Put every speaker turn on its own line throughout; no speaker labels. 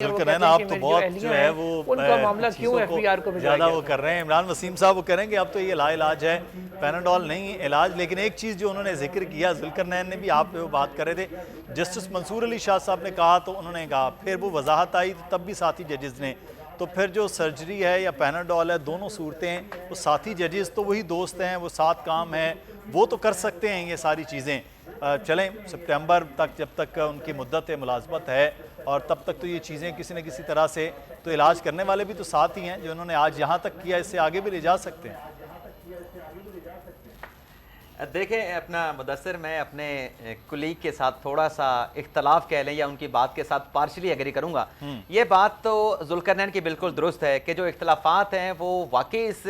जुल्करनैन आप तो बहुत जो है वो
उनका मामला क्यों एफबीआर को
ज़्यादा वो कर रहे हैं। इमरान वसीम साहब वो करेंगे अब तो ये लाइलाज है, पैनाडोल नहीं इलाज। लेकिन एक चीज़ जो उन्होंने जिक्र किया, जुल्करनैन ने भी, आप वो बात कर रहे थे, जस्टिस मंसूर अली शाह साहब ने कहा तो उन्होंने कहा, फिर वो वजाहत आई तो तब भी साथी जजेस ने, तो फिर जो सर्जरी है या पैनाडोल है, दोनों सूरतें वो साथी जजेस तो वही दोस्त हैं, वो साथ काम है, वो तो कर सकते हैं ये सारी चीज़ें। चलें सितंबर तक जब तक उनकी मुद्दत मुलाजमत है और तब तक तो ये चीज़ें किसी न किसी तरह से तो इलाज करने वाले भी तो साथ ही हैं, जो उन्होंने आज यहाँ तक किया इससे आगे भी ले जा सकते हैं।
देखें अपना मुदस्सिर, मैं अपने कुलीग के साथ थोड़ा सा इख्तलाफ कह लें या उनकी बात के साथ पार्शली एग्री करूंगा। ये बात तो जुल्करनैन की बिल्कुल दुरुस्त है कि जो इख्तलाफात हैं वो वाकई इस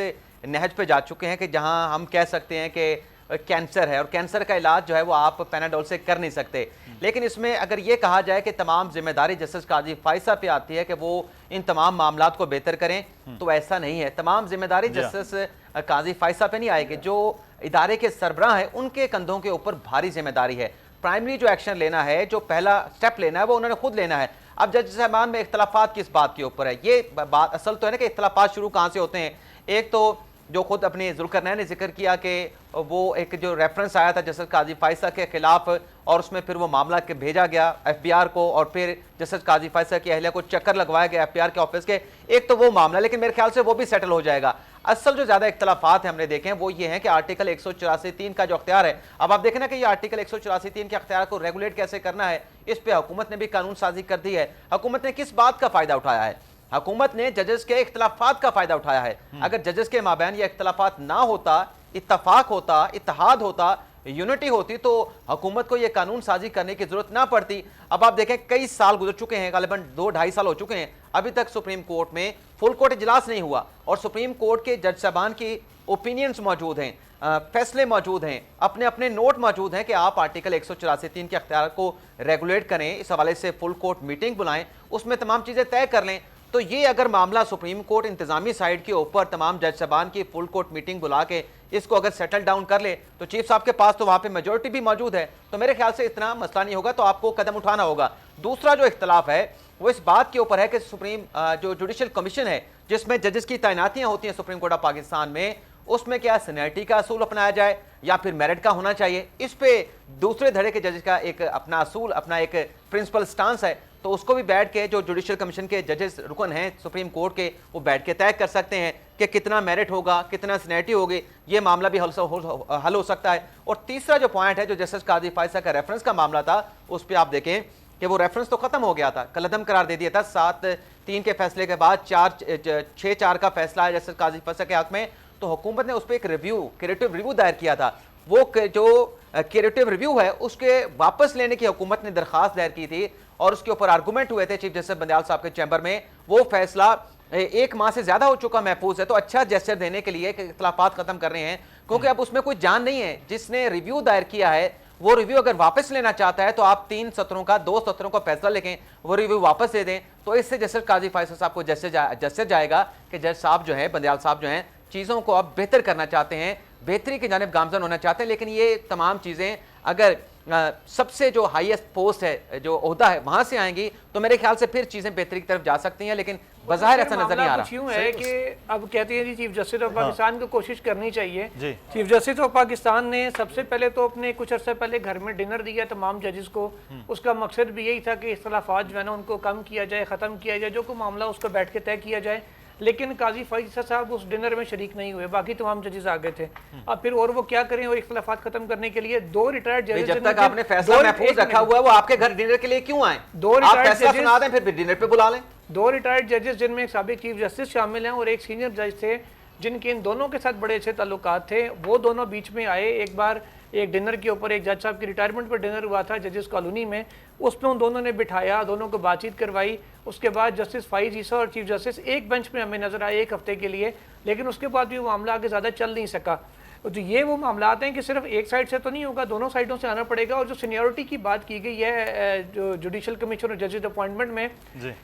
नहज पे जा चुके हैं कि जहां हम कह सकते हैं कि कैंसर है और कैंसर का इलाज जो है वो आप पैनाडोल से कर नहीं सकते। लेकिन इसमें अगर ये कहा जाए कि तमाम जिम्मेदारी जस्टिस काजी फाइसा पे आती है कि वो इन तमाम मामलात को बेहतर करें, तो ऐसा नहीं है। तमाम जिम्मेदारी जस्टिस काजी फाइसा पे नहीं आएगी, जो इदारे के सरबराह हैं उनके कंधों के ऊपर भारी जिम्मेदारी है। प्राइमरी जो एक्शन लेना है, जो पहला स्टेप लेना है, वो उन्होंने खुद लेना है। अब जज साहबान में इख्तलाफात किस बात के ऊपर है, ये बात असल तो है ना कि इख्तलाफात शुरू कहाँ से होते हैं। एक तो जो खुद अपने जुल्करनैन ने जिक्र किया कि वो एक जो रेफरेंस आया था जस्टिस काजी फाइसा के खिलाफ और उसमें फिर वो मामला के भेजा गया एफबीआर को और फिर जस्टिस काजी फाइसा की अहलिया को चक्कर लगवाया गया एफबीआर के ऑफिस के। एक तो वो मामला, लेकिन मेरे ख्याल से वो भी सेटल हो जाएगा। असल जो ज्यादा इख्तलाफात हमने देखे हैं वो ये हैं कि आर्टिकल 184(3) का जो अख्तियार है, अब आप देखें ना कि ये आर्टिकल 184(3) के अख्तियार को रेगुलेट कैसे करना है, इस पे हुकूमत ने भी कानून साजी कर दी है। हुकूमत ने किस बात का फायदा उठाया है? हुकूमत ने जजेस के इख्तलाफात का फायदा उठाया है। अगर जजेस के माबैन ये इख्तलाफात ना होता, इत्तफाक होता, इत्तेहाद होता, यूनिटी होती, तो हुकूमत को ये कानून साजी करने की जरूरत ना पड़ती। अब आप देखें कई साल गुजर चुके हैं, गालिबन 2-2.5 साल हो चुके हैं, अभी तक सुप्रीम कोर्ट में फुल कोर्ट इजलास नहीं हुआ और सुप्रीम कोर्ट के जज साहबान की ओपिनियंस मौजूद हैं, फैसले मौजूद हैं, अपने अपने नोट मौजूद हैं कि आप आर्टिकल 184(3) के अख्तियार को रेगुलेट करें, इस हवाले से फुल कोर्ट मीटिंग बुलाएं, उसमें तमाम चीज़ें तय कर लें। तो ये अगर मामला सुप्रीम कोर्ट इंतजामी साइड के ऊपर तमाम जज साहबान की फुल कोर्ट मीटिंग बुला के इसको अगर सेटल डाउन कर ले, तो चीफ साहब के पास तो वहाँ पे मेजोरिटी भी मौजूद है, तो मेरे ख्याल से इतना मसला नहीं होगा, तो आपको कदम उठाना होगा। दूसरा जो इख्तलाफ है वो इस बात के ऊपर है कि सुप्रीम जो जुडिशल कमीशन है जिसमें जजेस की तैनातियाँ होती हैं सुप्रीम कोर्ट ऑफ पाकिस्तान में, उसमें क्या सीनियरिटी का असूल अपनाया जाए या फिर मेरिट का होना चाहिए। इस पे दूसरे धड़े के जजेस का एक अपना असूल, अपना एक प्रिंसिपल स्टांस है, तो उसको भी बैठ के जो जुडिशल कमीशन के जजेस रुकन हैं सुप्रीम कोर्ट के, वो बैठ के तय कर सकते हैं कि कितना मेरिट होगा, कितना सीनियरिटी होगी, ये मामला भी हल हो सकता है। और तीसरा जो पॉइंट है, जो जस्टिस काजी फाइसा का रेफरेंस का मामला था, उस पर आप देखें कि वो रेफरेंस तो खत्म हो गया था, कलअदम करार दे दिया था 7-3 के फैसले के बाद 6-4 का फैसला है जस्टिस काजी फाइसा के हक में, तो हुकूमत ने उस पर एक क्यूरेटिव रिव्यू दायर किया था। वो जो क्यूरेटिव रिव्यू है उसके वापस लेने की हुकूमत ने दरखास्त दायर की थी और उसके ऊपर आर्गूमेंट हुए थे चीफ जस्टिस बंदयाल साहब के चैम्बर में। वो फैसला 1 माह से ज्यादा हो चुका महफूज है, तो अच्छा जेस्चर देने के लिए इख्तलाफात खत्म कर रहे हैं, क्योंकि अब उसमें कोई जान नहीं है। जिसने रिव्यू दायर किया है वो रिव्यू अगर वापस लेना चाहता है तो आप 3 सत्रों का 2 सत्रों का फैसला लेके वो रिव्यू वापस दे दें, तो इससे जस्टिस काजी फाइसा साहब को जस्टिस जाएगा कि जज साहब जो है, बंदयाल साहब जो हैं, चीज़ों को अब बेहतर करना चाहते हैं, बेहतरी की जानिब गामजन होना चाहते हैं। लेकिन ये तमाम चीज़ें अगर सबसे जो हाईएस्ट पोस्ट है, जो ओहदा है, वहां से आएंगी, तो मेरे ख्याल से फिर चीज़ें बेहतरी की तरफ जा सकती हैं। लेकिन बज़ाहिर ऐसा नजर नहीं आ रहा।
यूं है कि अब कहते हैं जी चीफ जस्टिस ऑफ पाकिस्तान को कोशिश करनी चाहिए। चीफ जस्टिस ऑफ पाकिस्तान ने सबसे पहले तो अपने कुछ अर्से पहले घर में डिनर दिया तमाम जजेस को। उसका मकसद भी यही था कि इख्तलाफात जो है ना उनको कम किया जाए, ख़त्म किया जाए, जो कोई मामला उसको बैठ के तय किया जाए। लेकिन काजी फाइसा साहब उस डिनर में शरीक नहीं हुए, बाकी तमाम जजेस आ गए थे। अब फिर और वो क्या करें, वो इख्तलाफात खत्म करने के लिए 2 रिटायर्ड जजेस,
जब तक आपने फैसला महफूज रखा हुआ है, वो आपके घर डिनर के लिए क्यों आए?
2 रिटायर्ड जजेस
सुना दें, फिर डिनर पे बुला लें।
2 रिटायर्ड जजेस जिनमें एक साबिक चीफ जस्टिस शामिल हैं और एक सीनियर जज थे, जिनके इन दोनों के साथ बड़े अच्छे ताल्लुकात थे, वो दोनों बीच में आए। एक बार एक डिनर के ऊपर, एक जज साहब की रिटायरमेंट पर डिनर हुआ था जजेस कॉलोनी में, उसमें उन दोनों ने बिठाया, दोनों को बातचीत करवाई। उसके बाद जस्टिस फाइज ईसा और चीफ जस्टिस एक बेंच में हमें नजर आए 1 हफ्ते के लिए, लेकिन उसके बाद भी वो मामला आगे ज़्यादा चल नहीं सका। तो ये वो मामला हैं कि सिर्फ एक साइड से तो नहीं होगा, दोनों साइडों से आना पड़ेगा। और जो सीनियरिटी की बात की गई है जो जुडिशल कमीशन और जजेस अपॉइंटमेंट में,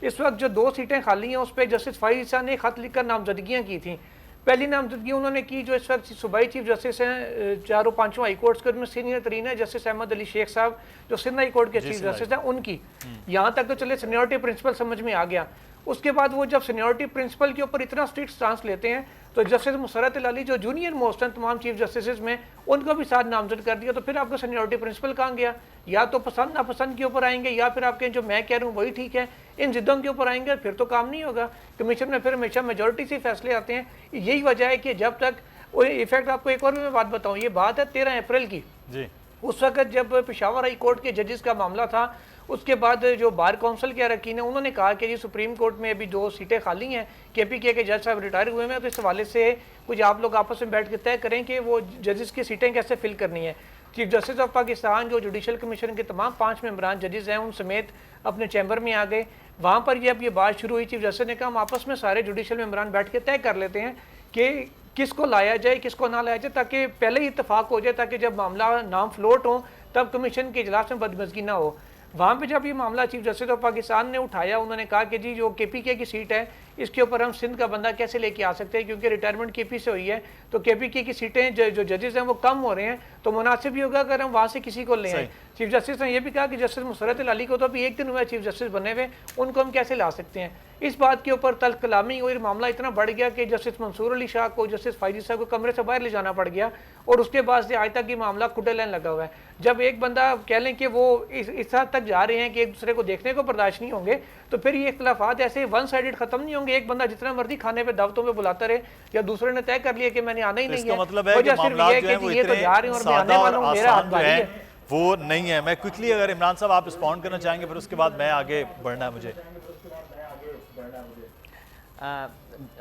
इस वक्त जो 2 सीटें खाली हैं उस पर जस्टिस फाइज ईसा ने खत लिखकर नामजदगियाँ की थी। पहली नामजदगी उन्होंने की जो इस वक्त सूबाई चीफ जस्टिस हैं चारों पांचों हाई कोर्ट्स के, उनमें सीनियर तरीन है जस्टिस अहमद अली शेख साहब जो सिंध हाई कोर्ट के चीफ जस्टिस हैं, उनकी। यहाँ तक तो चले सीनियरिटी प्रिंसिपल समझ में आ गया। उसके बाद वो जब सीनियरिटी प्रिंसिपल के ऊपर इतना स्ट्रिक्ट स्टांस लेते हैं तो जस्टिस मुसर्रत अली जो जूनियर मोस्ट हैं तमाम चीफ जस्टिस में, उनको भी साथ नामजद कर दिया। तो फिर आपका सीनियरिटी प्रिंसिपल कहाँ गया? या तो पसंद नापसंद के ऊपर आएंगे या फिर आपके जो मैं कह रहा हूँ वही ठीक है, इन जिद्दों के ऊपर आएंगे फिर तो काम नहीं होगा। कमीशन में फिर हमेशा मेजोरिटी से फैसले आते हैं। यही वजह है कि जब तक इफेक्ट, आपको एक और भी मैं बात बताऊँ, ये बात है 13 अप्रैल की जी। उस वक्त जब पेशावर हाई कोर्ट के जजेस का मामला था, उसके बाद जो बार काउंसिल के अरकान है उन्होंने कहा कि जी सुप्रीम कोर्ट में अभी 2 सीटें खाली हैं, KPK के जज साहब रिटायर हुए हैं, तो इस हवाले से कुछ आप लोग आपस में बैठ के तय करें कि वो जजेस की सीटें कैसे फिल करनी है। चीफ जस्टिस ऑफ पाकिस्तान जो जुडिशल कमीशन के तमाम 5 मेंबरान जजेस हैं उन समेत अपने चैम्बर में आ गए। वहाँ पर ये अब ये बात शुरू हुई, चीफ जस्टिस ने कहा हम आपस में सारे जुडिशल मेंबरान बैठ के तय कर लेते हैं कि किसको लाया जाए किसको ना लाया जाए, ताकि पहले ही इत्तेफाक हो जाए, ताकि जब मामला नाम फ्लोट हो तब कमीशन के इजलास में बदमज़गी ना हो। वहाँ पे जब ये मामला चीफ जस्टिस ऑफ पाकिस्तान ने उठाया, उन्होंने कहा कि जी जो KPK की सीट है इसके ऊपर हम सिंध का बंदा कैसे लेके आ सकते हैं, क्योंकि रिटायरमेंट KP से हुई है तो KPK की सीटें जो जजेस हैं वो कम हो रहे हैं, तो मुनासिब ही होगा अगर हम वहाँ से किसी को ले आए। चीफ जस्टिस ने यह भी कहा कि जस्टिस मुसर्रत अली को तो अभी 1 दिन हुआ चीफ जस्टिस बने हुए, उनको हम कैसे ला सकते हैं। इस बात के ऊपर तल्ख कलामी और मामला इतना बढ़ गया कि जस्टिस मंसूर अली शाह को, जस्टिस फायजी साहब को कमरे से बाहर ले जाना पड़ गया, और उसके बाद से आज तक ये मामला खुडे लाइन लगा हुआ है। जब एक बंदा कह लें कि वो इस हद तक जा रहे हैं कि एक दूसरे को देखने को बर्दाश्त नहीं होंगे, तो फिर ये इख्तलाफात ऐसे वन साइडेड खत्म नहीं होंगे। एक बंदा जितना मर्जी खाने पे दावतों में बुलाता रहे, या दूसरे ने तय कर लिया कि मैंने आना ही नहीं है,
मतलब है कि मामला जो है वो इतने सादा और आसान जो है वो नहीं है। मैं क्विकली, अगर इमरान साहब आप रिस्पॉन्ड करना चाहेंगे, फिर उसके बाद मैं आगे बढ़ना है मुझे।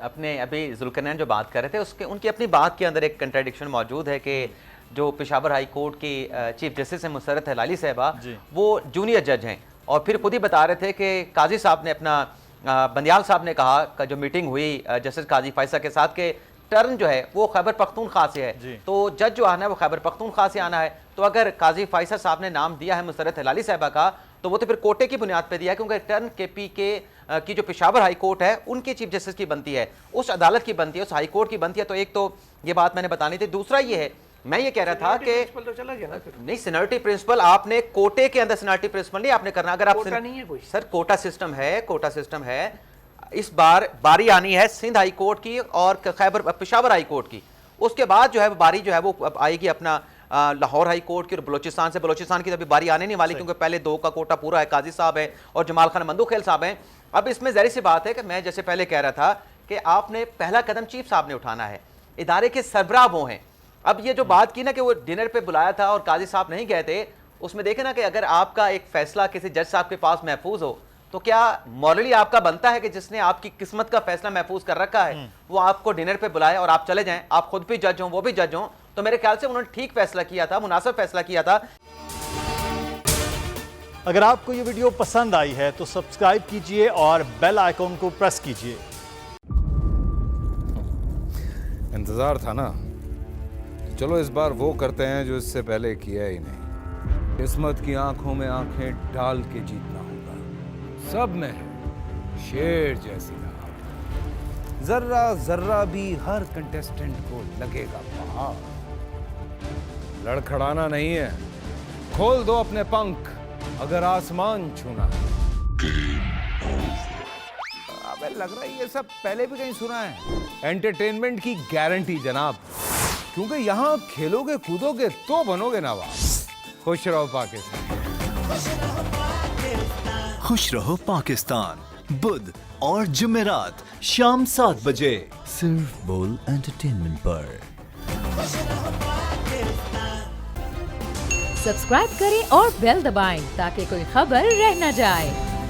अपने अभी जुल्करनैन जो बात कर रहे थे उसके उनकी अपनी बात के अंदर एक कंट्राडिक्शन मौजूद है कि जो पेशावर हाई कोर्ट की चीफ जस्टिस हैं मुसर्रत अली साहबा, वो जूनियर जज हैं, और फिर खुद ही बता रहे थे कि काजी साहब ने अपना बंदियाल साहब ने कहा जो मीटिंग हुई जस्टिस काजी फैसल के साथ के टर्न जो है वो खैबर पख्तूनख्वा से है, तो जज जो आना है वो खैबर पख्तूनख्वा से आना है। तो अगर काजी फैसल साहब ने नाम दिया है मुसर्रत अली साहबा का, तो वो तो फिर कोटे की बुनियाद पर दिया है, क्योंकि टर्न KPK की जो पेशावर हाई कोर्ट है उनकी चीफ जस्टिस की बनती है, उस अदालत की बनती है, उस हाई कोर्ट की बनती है। तो एक तो ये बात मैंने बतानी थी। दूसरा ये है, मैं ये कह रहा था कि
तो चला गया ना फिर।
नहीं, सीनियरिटी प्रिंसिपल आपने कोटे के अंदर सीनियरिटी प्रिंसिपल नहीं आपने करना। अगर आप
कोटा नहीं है कोई
सर, कोटा सिस्टम है, कोटा सिस्टम है। इस बार बारी आनी है सिंध हाई कोर्ट की और खैबर पेशावर हाई कोर्ट की, उसके बाद जो है बारी जो है वो आएगी अपना लाहौर हाई कोर्ट की और बलोचिस्तान से। बलोचिस्तान की अभी बारी आने नहीं वाली, क्योंकि पहले 2 का कोटा पूरा है, काजी साहब है और जमाल खान मंदूखेल साहब हैं। अब इसमें ज़ाहिर सी बात है कि मैं जैसे पहले कह रहा था कि आपने पहला कदम चीफ साहब ने उठाना है, इदारे के सरबराह वो हैं। अब ये जो बात की ना कि वो डिनर पे बुलाया था और काजी साहब नहीं गए थे, उसमें देखे ना कि अगर आपका एक फैसला किसी जज साहब के पास महफूज हो, तो क्या मॉरली आपका बनता है कि जिसने आपकी किस्मत का फैसला महफूज कर रखा है वो आपको डिनर पे बुलाए और आप चले जाएं, आप खुद भी जज हों वो भी जज हों। तो मेरे ख्याल से उन्होंने ठीक फैसला किया था, मुनासिब फैसला किया था।
अगर आपको ये वीडियो पसंद आई है तो सब्सक्राइब कीजिए और बेल आइकॉन को प्रेस कीजिए।
इंतजार था ना, चलो इस बार वो करते हैं जो इससे पहले किया ही नहीं। किस्मत की आंखों में आंखें डाल के जीतना होगा। सब में है शेर जैसी राह, जर्रा जर्रा भी हर कंटेस्टेंट को लगेगा पहाड़। लड़खड़ाना नहीं है, खोल दो अपने पंख अगर आसमान छूना है। अबे लग रहा है ये सब पहले भी कहीं सुना है। एंटरटेनमेंट की गारंटी जनाब, क्योंकि यहाँ खेलोगे कूदोगे तो बनोगे नवाब। खुश रहो पाकिस्तान।
खुश रहो पाकिस्तान, बुध और जुमेरात शाम 7 बजे सिर्फ बोल एंटरटेनमेंट पर।
सब्सक्राइब करें और बेल दबाएं ताकि कोई खबर रह न जाए।